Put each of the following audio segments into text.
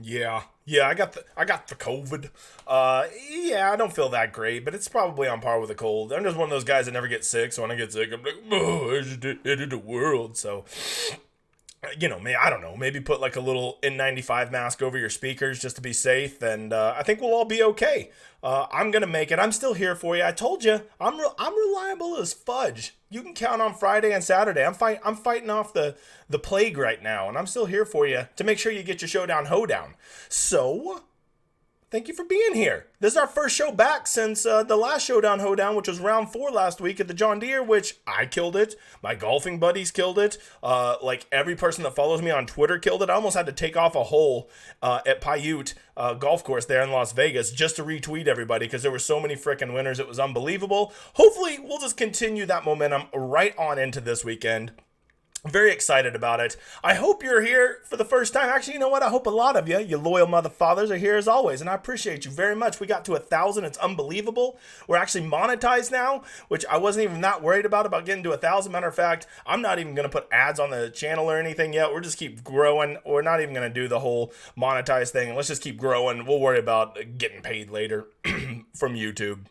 Yeah, I got the COVID. Yeah, I don't feel that great, but it's probably on par with a cold. I'm just one of those guys that never get sick, so when I get sick, I'm like, oh, it did the world. So I don't know, maybe put like a little N95 mask over your speakers just to be safe, and I think we'll all be okay. I'm gonna make it. I'm still here for you. I told you, I'm reliable as fudge. You can count on Friday and Saturday. I'm fighting off the plague right now, and I'm still here for you to make sure you get your Showdown Hoedown. So thank you for being here. This is our first show back since the last Showdown Hoedown, which was round 4 llast week at the John Deere, which I killed it. My golfing buddies killed it. Like every person that follows me on Twitter killed it. I almost had to take off a hole at Paiute golf course there in Las Vegas just to retweet everybody because there were so many freaking winners. It was unbelievable. Hopefully, we'll just continue that momentum right on into this weekend. Very excited about it. I hope you're here for the first time. Actually, you know what? I hope a lot of you loyal mother fathers, are here as always, and I appreciate you very much. We got to 1,000. It's unbelievable. We're actually monetized now, which I wasn't even that worried about getting to 1,000. Matter of fact, I'm not even going to put ads on the channel or anything yet. We're just keep growing. We're not even going to do the whole monetized thing. Let's just keep growing. We'll worry about getting paid later from YouTube.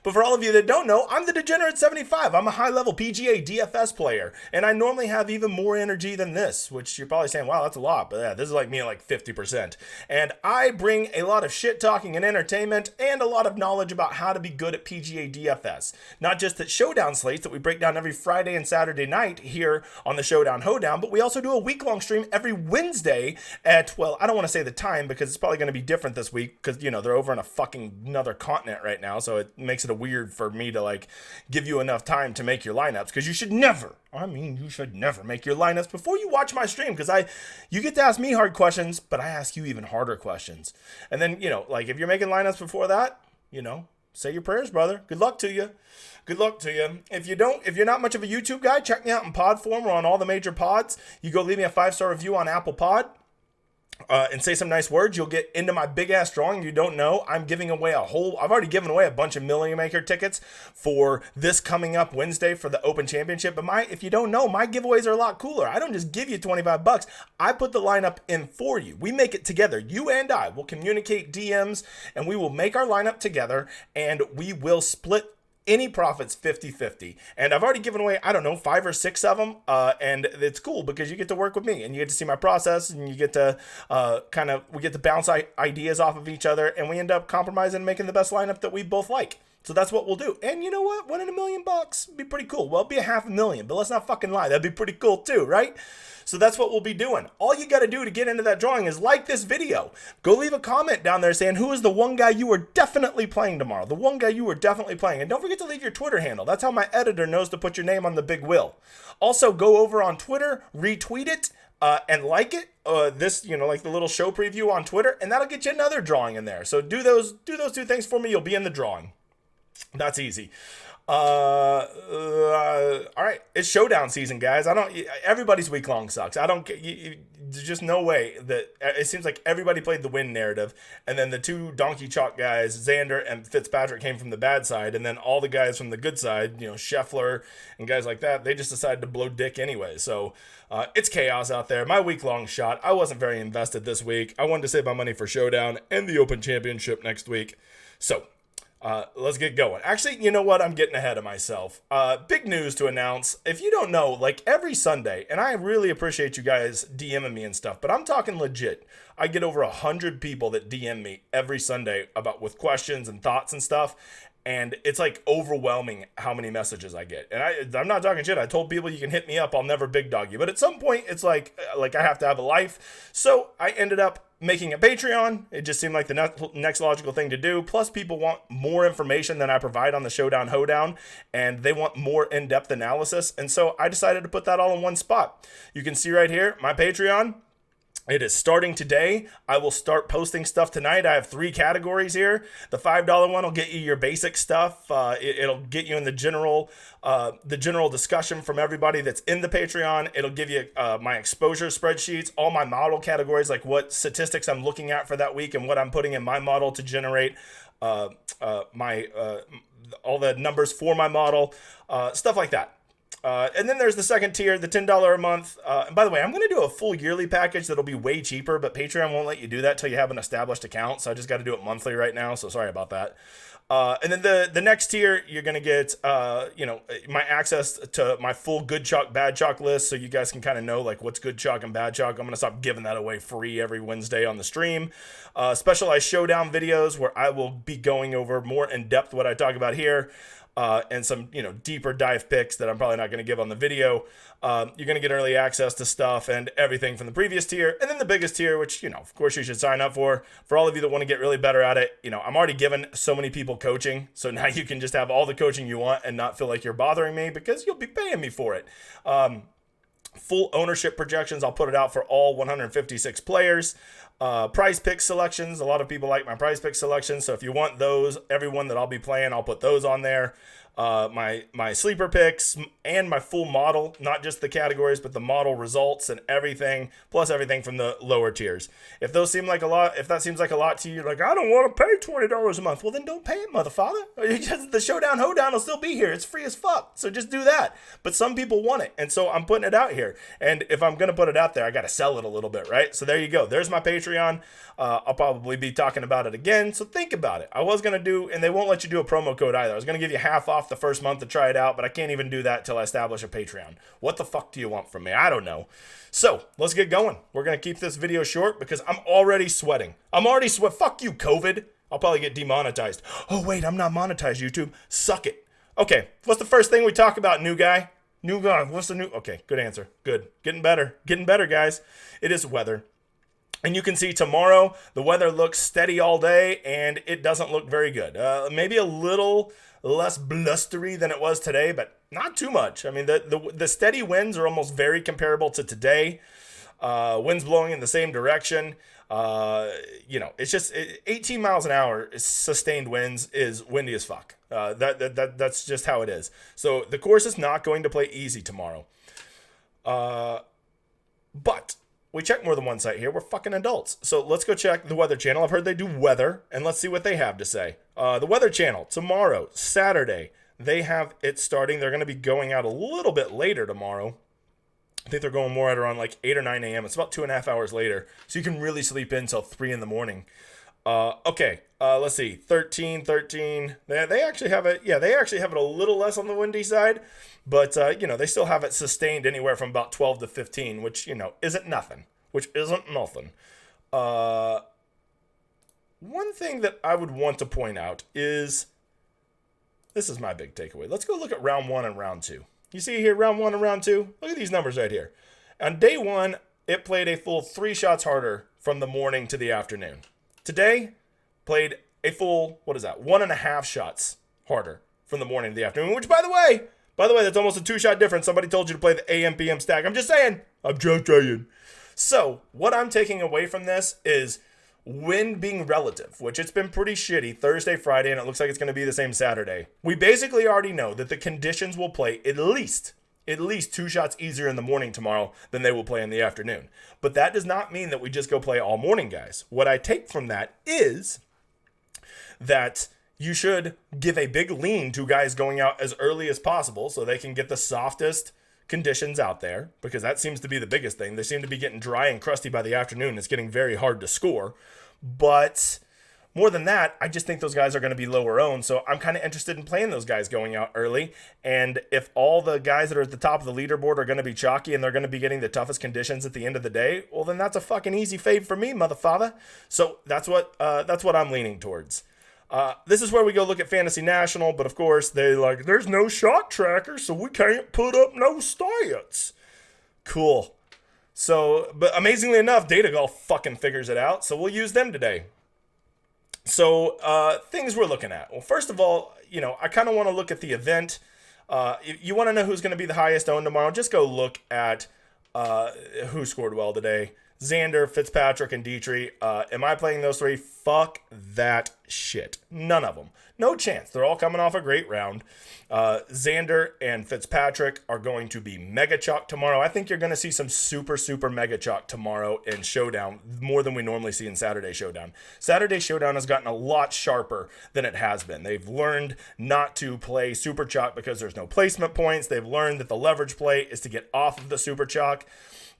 But for all of you that don't know, I'm the Degenerate 75. I'm a high-level PGA DFS player, and I normally have even more energy than this, which you're probably saying, wow, that's a lot, but yeah, this is like me at like 50%. And I bring a lot of shit-talking and entertainment and a lot of knowledge about how to be good at PGA DFS. Not just at Showdown slates that we break down every Friday and Saturday night here on the Showdown Hoedown, but we also do a week-long stream every Wednesday at, well, I don't want to say the time because it's probably going to be different this week because, they're over in a fucking another continent right now, so it makes it a weird for me to like give you enough time to make your lineups because you should never make your lineups before you watch my stream because you get to ask me hard questions, but I ask you even harder questions. And then, like if you're making lineups before that, say your prayers, brother. Good luck to you. Good luck to you. If you're not much of a YouTube guy, check me out in pod form. We're on all the major pods. You go leave me a 5-star review on Apple Pod. And say some nice words, you'll get into my big ass drawing. You don't know, I've already given away a bunch of Million Maker tickets for this coming up Wednesday for the Open Championship. But if you don't know, my giveaways are a lot cooler. I don't just give you $25. I put the lineup in for you. We make it together. You and I will communicate DMs and we will make our lineup together and we will split any profits 50-50. And I've already given away, 5 or 6 of them. And it's cool because you get to work with me and you get to see my process and you get to we get to bounce ideas off of each other and we end up compromising and making the best lineup that we both like. So that's what we'll do. And you know what? Winning $1 million would be pretty cool. Well, it'd be $500,000, but let's not fucking lie. That'd be pretty cool too, right? So that's what we'll be doing. All you got to do to get into that drawing is like this video. Go leave a comment down there saying who is the one guy you are definitely playing tomorrow. The one guy you are definitely playing. And don't forget to leave your Twitter handle. That's how my editor knows to put your name on the big wheel. Also, go over on Twitter, retweet it, and like it. Like the little show preview on Twitter, and that'll get you another drawing in there. So do those 2 things for me. You'll be in the drawing. That's easy. All right, it's Showdown season, guys. Everybody's week long sucks. There's just no way that it seems like everybody played the win narrative, and then the 2 donkey chalk guys, Xander and Fitzpatrick, came from the bad side, and then all the guys from the good side, Scheffler and guys like that, they just decided to blow dick anyway. So it's chaos out there. My week long shot. I wasn't very invested this week. I wanted to save my money for Showdown and the Open Championship next week. So let's get going. Actually, you know what? I'm getting ahead of myself. Big news to announce. If you don't know, like every Sunday, and I really appreciate you guys DMing me and stuff, but I'm talking legit. I get over 100 people that DM me every Sunday with questions and thoughts and stuff. And it's like overwhelming how many messages I get. And I'm not talking shit. I told people you can hit me up. I'll never big dog you. But at some point, it's like I have to have a life. So I ended up making a Patreon. It just seemed like the next logical thing to do. Plus, people want more information than I provide on the Showdown Hoedown. And they want more in-depth analysis. And so I decided to put that all in one spot. You can see right here, my Patreon. It is starting today. I will start posting stuff tonight. I have 3 categories here. The $5 one will get you your basic stuff. It'll get you in the general discussion from everybody that's in the Patreon. It'll give you my exposure spreadsheets, all my model categories, like what statistics I'm looking at for that week and what I'm putting in my model to generate all the numbers for my model, stuff like that. And then there's the second tier, the $10 a month. And by the way, I'm going to do a full yearly package that'll be way cheaper, but Patreon won't let you do that till you have an established account. So I just got to do it monthly right now. So sorry about that. And then the next tier, you're going to get, my access to my full good chalk, bad chalk list. So you guys can kind of know like what's good chalk and bad chalk. I'm going to stop giving that away free every Wednesday on the stream. Specialized showdown videos where I will be going over more in depth what I talk about here. And some, deeper dive picks that I'm probably not going to give on the video. You're going to get early access to stuff and everything from the previous tier. And then the biggest tier, which, of course you should sign up for all of you that want to get really better at it. I'm already giving so many people coaching. So now you can just have all the coaching you want and not feel like you're bothering me because you'll be paying me for it. Full ownership projections. I'll put it out for all 156 players. Prize pick selections. A lot of people like my prize pick selections. So if you want those, everyone that I'll be playing, I'll put those on there. My sleeper picks and my full model, not just the categories, but the model results and everything, plus everything from the lower tiers. If those seem like a lot, if that seems like a lot to you, like, I don't want to pay $20 a month. Well, then don't pay it, motherfucker. The Showdown Hoedown will still be here. It's free as fuck. So just do that. But some people want it. And so I'm putting it out here. And if I'm going to put it out there, I got to sell it a little bit, right? So there you go. There's my Patreon. I'll probably be talking about it again. So think about it. I was going to do, and they won't let you do a promo code either. I was going to give you half off the first month to try it out, but I can't even do that till I establish a Patreon. What the fuck do you want from me? I don't know. So let's get going. We're going to keep this video short because I'm already sweating. Fuck you, COVID. I'll probably get demonetized. Oh, wait, I'm not monetized, YouTube. Suck it. Okay, what's the first thing we talk about, new guy? New guy, what's the new? Okay, good answer. Good. Getting better, guys. It is weather. And you can see tomorrow, the weather looks steady all day, and it doesn't look very good. Maybe a little less blustery than it was today, but not too much. I mean, the steady winds are almost very comparable to today. Winds blowing in the same direction. It's just 18 miles an hour sustained winds is windy as fuck. That's just how it is. So the course is not going to play easy tomorrow. But we check more than one site here. We're fucking adults. So let's go check the Weather Channel. I've heard they do weather, and let's see what they have to say. The Weather Channel, tomorrow, Saturday, they have it starting. They're going to be going out a little bit later tomorrow. I think they're going more at around like 8 or 9 a.m. It's about 2.5 hours later, so you can really sleep in until 3 in the morning. Let's see, 13. They actually have it. Yeah, they actually have it a little less on the windy side, but they still have it sustained anywhere from about 12 to 15, which isn't nothing. One thing that I would want to point out is this is my big takeaway. Let's go look at round 1 and round 2. You see here, round 1 and round 2. Look at these numbers right here. On day 1, it played a full 3 shots harder from the morning to the afternoon. Today, played a full, 1.5 shots harder from the morning to the afternoon, which, by the way, that's almost a 2-shot difference. Somebody told you to play the AM, PM stack. I'm just saying. So, what I'm taking away from this is wind being relative, which it's been pretty shitty Thursday, Friday, and it looks like it's going to be the same Saturday. We basically already know that the conditions will play at least 2 shots easier in the morning tomorrow than they will play in the afternoon. But that does not mean that we just go play all morning, guys. What I take from that is that you should give a big lean to guys going out as early as possible so they can get the softest conditions out there, because that seems to be the biggest thing. They seem to be getting dry and crusty by the afternoon. It's getting very hard to score. But more than that, I just think those guys are going to be lower owned. So I'm kind of interested in playing those guys going out early. And if all the guys that are at the top of the leaderboard are going to be chalky and they're going to be getting the toughest conditions at the end of the day, well, then that's a fucking easy fade for me, motherfather. So that's what I'm leaning towards. This is where we go look at Fantasy National, but of course there's no shot tracker, so we can't put up no stats. Cool. So, but amazingly enough, Data Golf fucking figures it out, so we'll use them today. So, things we're looking at. Well, first of all, I kind of want to look at the event. You want to know who's going to be the highest owned tomorrow? Just go look at who scored well today. Xander, Fitzpatrick, and Dietrich. Am I playing those three? Fuck that shit. None of them. No chance. They're all coming off a great round. Xander and Fitzpatrick are going to be mega chalk tomorrow. I think you're going to see some super, super mega chalk tomorrow in Showdown, more than we normally see in Saturday Showdown. Saturday Showdown has gotten a lot sharper than it has been. They've learned not to play super chalk because there's no placement points. They've learned that the leverage play is to get off of the super chalk.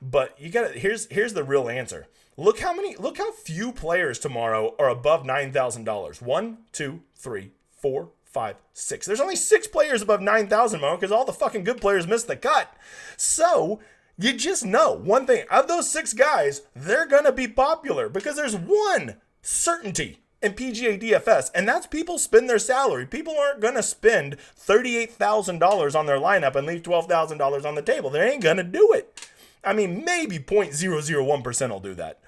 But you got to here's the real answer. Look how few players tomorrow are above $9,000. 1, 2, 3, 4, 5, 6. There's only 6 players above 9,000 tomorrow because all the fucking good players missed the cut. So you just know one thing. Of those 6 guys, they're going to be popular because there's one certainty in PGA DFS, and that's people spend their salary. People aren't going to spend $38,000 on their lineup and leave $12,000 on the table. They ain't going to do it. I mean, maybe 0.001% will do that.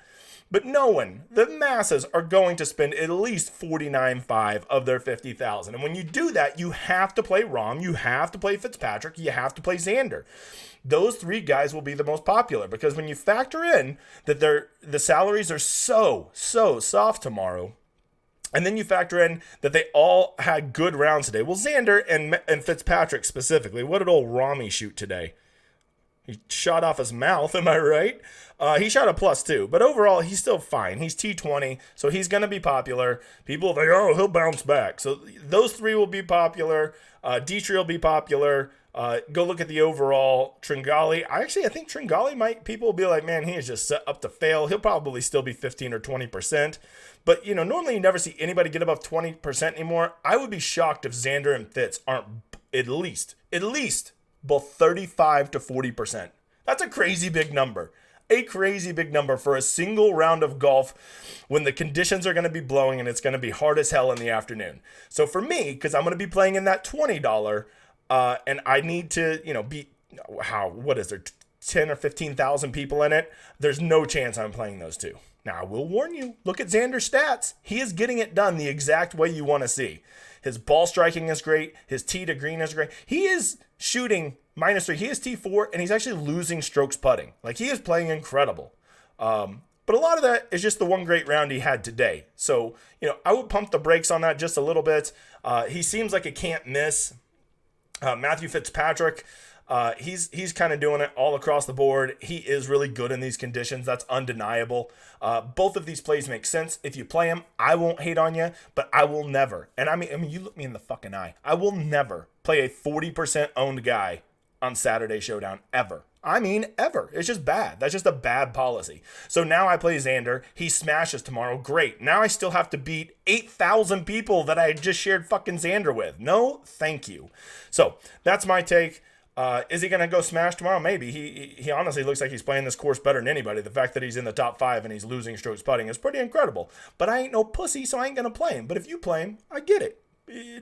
But no one, the masses, are going to spend at least $49,500 of their $50,000. And when you do that, you have to play Rahm, you have to play Fitzpatrick, you have to play Xander. Those 3 guys will be the most popular because when you factor in that the salaries are so soft tomorrow, and then you factor in that they all had good rounds today. Well, Xander and Fitzpatrick specifically, what did old Rami shoot today? He shot off his mouth, am I right? He shot a +2, but overall, he's still fine. He's T20, so he's going to be popular. People think, oh, he'll bounce back. So those 3 will be popular. Dietrich will be popular. Go look at the overall. Tringali, I think Tringali people will be like, man, he is just set up to fail. He'll probably still be 15 or 20%. But, normally you never see anybody get above 20% anymore. I would be shocked if Xander and Fitz aren't at least both 35 to 40%. That's a crazy big number. A crazy big number for a single round of golf when the conditions are going to be blowing and it's going to be hard as hell in the afternoon. So for me, because I'm going to be playing in that $20, and I need to, beat, what is there, 10 or 15,000 people in it, there's no chance I'm playing those 2. Now, I will warn you, look at Xander's stats. He is getting it done the exact way you want to see. His ball striking is great. His tee to green is great. He is shooting -3. He is T4, and he's actually losing strokes putting. Like, he is playing incredible. But a lot of that is just the one great round he had today. So, I would pump the brakes on that just a little bit. He seems like a can't miss. Matthew Fitzpatrick, he's kind of doing it all across the board. He is really good in these conditions. That's undeniable. Both of these plays make sense. If you play them, I won't hate on you, but I will never. And I mean, you look me in the fucking eye. I will never play a 40% owned guy on Saturday Showdown ever. I mean, ever. It's just bad. That's just a bad policy. So now I play Xander. He smashes tomorrow. Great. Now I still have to beat 8,000 people that I just shared fucking Xander with. No, thank you. So that's my take. Is he going to go smash tomorrow? Maybe. He honestly looks like he's playing this course better than anybody. The fact that he's in the top 5 and he's losing strokes putting is pretty incredible. But I ain't no pussy, so I ain't going to play him. But if you play him, I get it.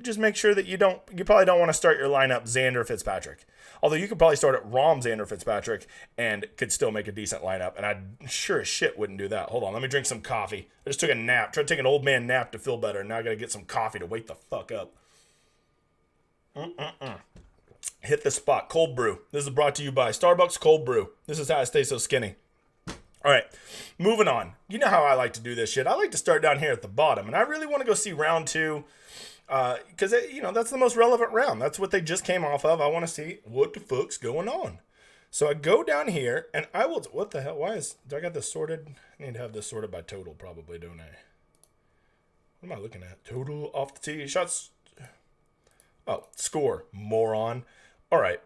Just make sure that you probably don't want to start your lineup Xander Fitzpatrick. Although you could probably start at Rahm Xander Fitzpatrick and could still make a decent lineup. And I sure as shit wouldn't do that. Hold on, let me drink some coffee. I just took a nap. Tried to take an old man nap to feel better. And now I got to get some coffee to wake the fuck up. Hit the spot. Cold brew. This is brought to you by Starbucks Cold Brew. This is how I stay so skinny. All right, moving on. You know how I like to do this shit. I like to start down here at the bottom. And I really want to go see round 2. Because, that's the most relevant round. That's what they just came off of. I want to see what the fuck's going on. So I go down here, and I will... What the hell? Do I got this sorted? I need to have this sorted by total, probably, don't I? What am I looking at? Total off the tee. Shots... Oh, score. Moron. All right.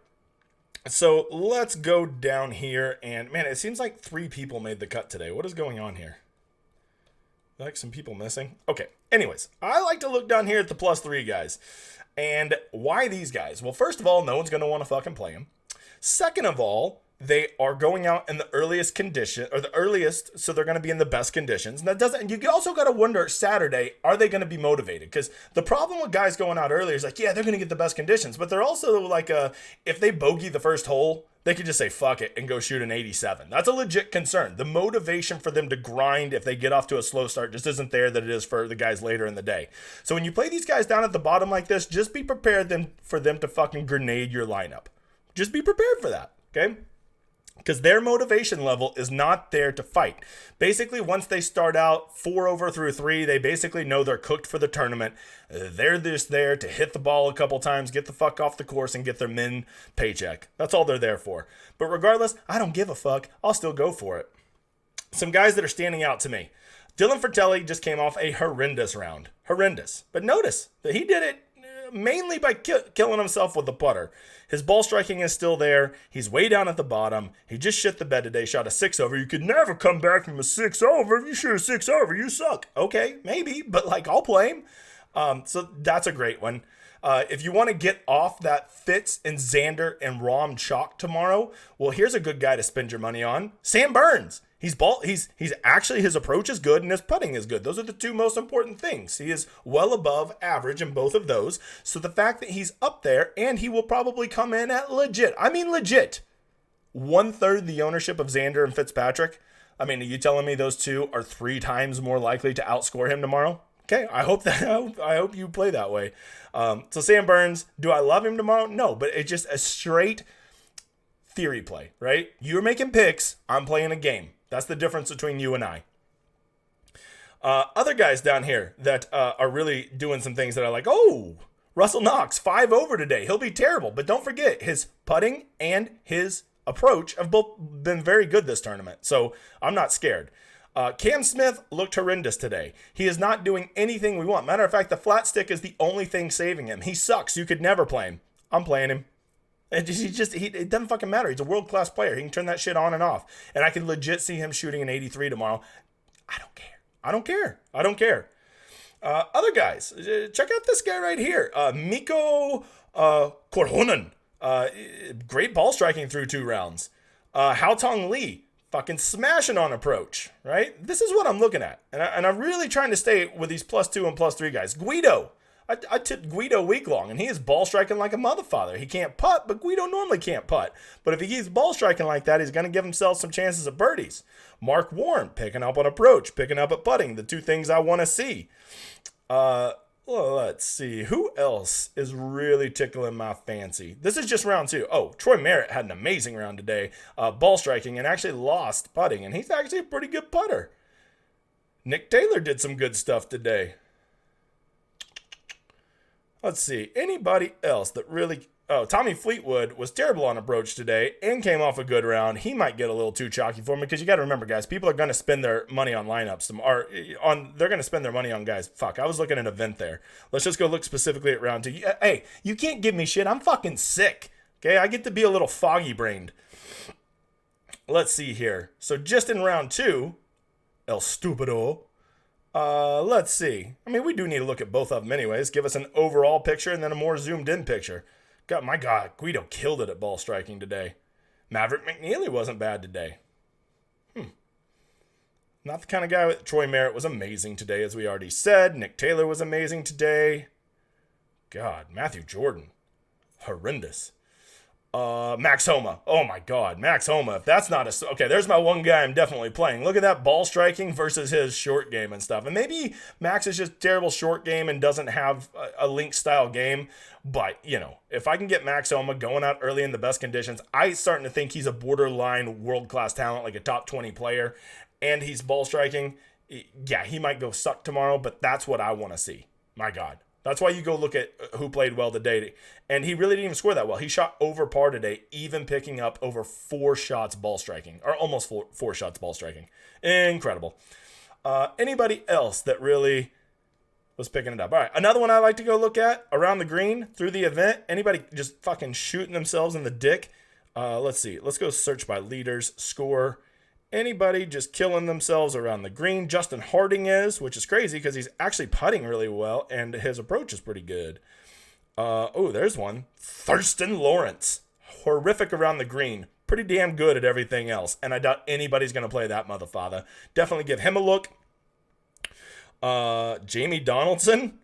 So let's go down here, and, man, it seems like 3 people made the cut today. What is going on here? Like some people missing? Okay. Anyways, I like to look down here at the +3 guys. And why these guys? Well, first of all, no one's going to want to fucking play them. Second of all, they are going out in the earliest condition, or the earliest, so they're going to be in the best conditions. And that doesn't, you also got to wonder, Saturday, are they going to be motivated? Because the problem with guys going out earlier is like, yeah, they're going to get the best conditions, but they're also like, if they bogey the first hole, they could just say fuck it and go shoot an 87. That's a legit concern. The motivation for them to grind if they get off to a slow start just isn't there that it is for the guys later in the day. So when you play these guys down at the bottom like this, just be prepared for them to fucking grenade your lineup. Just be prepared for that, okay? because their motivation level is not there to fight. Basically, once they start out 4 over through 3, they basically know they're cooked for the tournament. They're just there to hit the ball a couple times, get the fuck off the course, and get their min paycheck. That's all they're there for. But regardless, I don't give a fuck. I'll still go for it. Some guys that are standing out to me. Dylan Fratelli just came off a horrendous round. Horrendous. But notice that he did it mainly by killing himself with the putter. His ball striking is still there. He's way down at the bottom. He just shit the bed today, shot a 6 over. You could never come back from a 6 over. If you shoot a 6 over, you suck. Okay, maybe, but I'll play him. So that's a great one. If you want to get off that Fitz and Xander and Rahm chalk tomorrow, well, here's a good guy to spend your money on. Sam Burns. He's actually, his approach is good and his putting is good. Those are the two most important things. He is well above average in both of those. So the fact that he's up there, and he will probably come in at legit 1/3 the ownership of Xander and Fitzpatrick. I mean, are you telling me those two are 3 times more likely to outscore him tomorrow? Okay, I hope you play that way. So Sam Burns, do I love him tomorrow? No, but it's just a straight theory play, right? You're making picks, I'm playing a game. That's the difference between you and I. Other guys down here that are really doing some things that I like. Oh, Russell Knox, 5 over today. He'll be terrible, but don't forget his putting and his approach have both been very good this tournament. So I'm not scared. Cam Smith looked horrendous today. He is not doing anything we want. Matter of fact, the flat stick is the only thing saving him. He sucks. You could never play him. I'm playing him. It doesn't fucking matter. He's a world-class player. He can turn that shit on and off. And I can legit see him shooting an 83 tomorrow. I don't care. Other guys, check out this guy right here. Mikko Korhonen. Great ball striking through 2 rounds. Haotong Lee, fucking smashing on approach, right? This is what I'm looking at. And I'm really trying to stay with these +2 and +3 guys. Guido. I tipped Guido week long, and he is ball striking like a motherfather. He can't putt, but Guido normally can't putt. But if he keeps ball striking like that, he's going to give himself some chances of birdies. Mark Warren, picking up on approach, picking up at putting, the 2 things I want to see. Let's see. Who else is really tickling my fancy? This is just round 2. Oh, Troy Merritt had an amazing round today, ball striking, and actually lost putting, and he's actually a pretty good putter. Nick Taylor did some good stuff today. Let's see. Anybody else that really... Oh, Tommy Fleetwood was terrible on approach today and came off a good round. He might get a little too chalky for me because you got to remember, guys, people are going to spend their money on lineups. They're going to spend their money on guys. Fuck, I was looking at an event there. Let's just go look specifically at round 2. Hey, you can't give me shit. I'm fucking sick. Okay, I get to be a little foggy-brained. Let's see here. So just in round 2, El Stupido... let's see. I mean, we do need to look at both of them anyways. Give us an overall picture and then a more zoomed in picture. My God, Guido killed it at ball striking today. Maverick McNeely wasn't bad today. Not the kind of guy with... Troy Merritt was amazing today, as we already said. Nick Taylor was amazing today. God, Matthew Jordan. Horrendous. Max Homa. Oh my God, Max Homa. If that's not a... Okay, there's my one guy I'm definitely playing. Look at that ball striking versus his short game and stuff. And maybe Max is just terrible short game and doesn't have a link style game. But, if I can get Max Homa going out early in the best conditions, I'm starting to think he's a borderline world-class talent, like a top 20 player. And he's ball striking. Yeah, he might go suck tomorrow, but that's what I want to see. My God. That's why you go look at who played well today. And he really didn't even score that well. He shot over par today, even picking up over 4 shots ball striking. Or almost four shots ball striking. Incredible. Anybody else that really was picking it up? All right, another one I like to go look at around the green through the event. Anybody just fucking shooting themselves in the dick? Let's see. Let's go search by leaders, score. Anybody just killing themselves around the green? Justin Harding is, which is crazy because he's actually putting really well and his approach is pretty good. There's one. Thurston Lawrence. Horrific around the green. Pretty damn good at everything else. And I doubt anybody's going to play that motherfather. Definitely give him a look. Jamie Donaldson.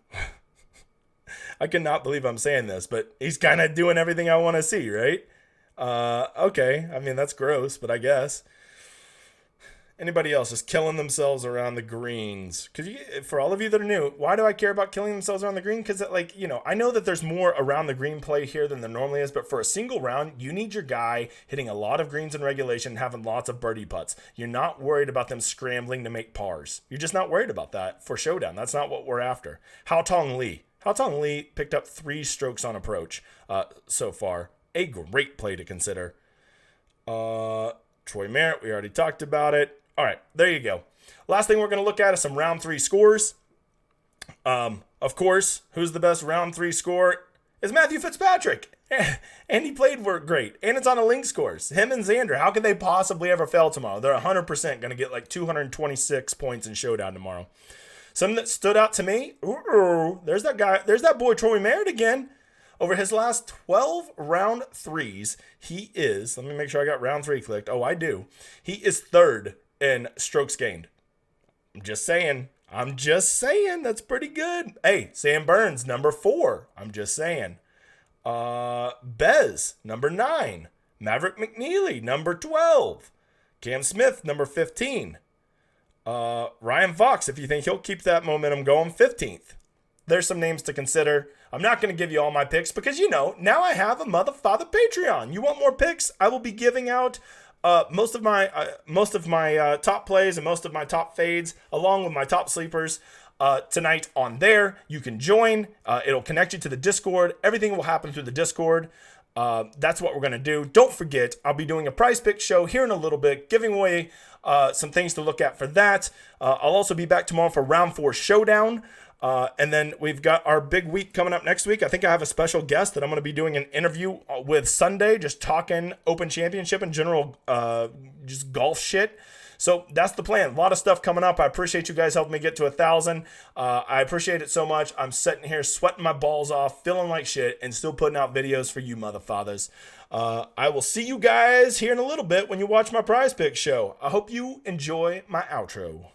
I cannot believe I'm saying this, but he's kind of doing everything I want to see, right? Okay. I mean, that's gross, but I guess. Anybody else just killing themselves around the greens? Because for all of you that are new, why do I care about killing themselves around the green? Because, like, you know, I know that there's more around the green play here than there normally is, but for a single round, you need your guy hitting a lot of greens in regulation and having lots of birdie putts. You're not worried about them scrambling to make pars. You're just not worried about that for Showdown. That's not what we're after. Haotong Li picked up 3 strokes on approach so far. A great play to consider. Troy Merritt, we already talked about it. All right, there you go. Last thing we're going to look at is some round 3 scores. Of course, who's the best round 3 scorer? Is Matthew Fitzpatrick. And he played great. And it's on a link scores. Him and Xander, how could they possibly ever fail tomorrow? They're 100% going to get like 226 points in Showdown tomorrow. Something that stood out to me, there's that guy, there's that boy Troy Merritt again. Over his last 12 round 3s, he is, let me make sure I got round 3 clicked. Oh, I do. He is 3rd in strokes gained. I'm just saying. That's pretty good. Hey, Sam Burns, number 4. I'm just saying. Bez, number 9. Maverick McNeely, number 12. Cam Smith, number 15. Ryan Fox, if you think he'll keep that momentum going, 15th. There's some names to consider. I'm not going to give you all my picks because, you know, now I have a motherfather Patreon. You want more picks? I will be giving out most of my top plays and most of my top fades along with my top sleepers tonight on there. You can join. It'll connect you to the Discord. Everything will happen through the Discord. That's what we're going to do. Don't forget, I'll be doing a prize pick show here in a little bit, giving away some things to look at for that. I'll also be back tomorrow for round 4 Showdown. And then we've got our big week coming up next week. I think I have a special guest that I'm going to be doing an interview with Sunday, just talking Open Championship and general just golf shit. So that's the plan. A lot of stuff coming up. I appreciate you guys helping me get to 1,000. I appreciate it so much. I'm sitting here sweating my balls off, feeling like shit, and still putting out videos for you motherfathers. I will see you guys here in a little bit when you watch my prize pick show. I hope you enjoy my outro.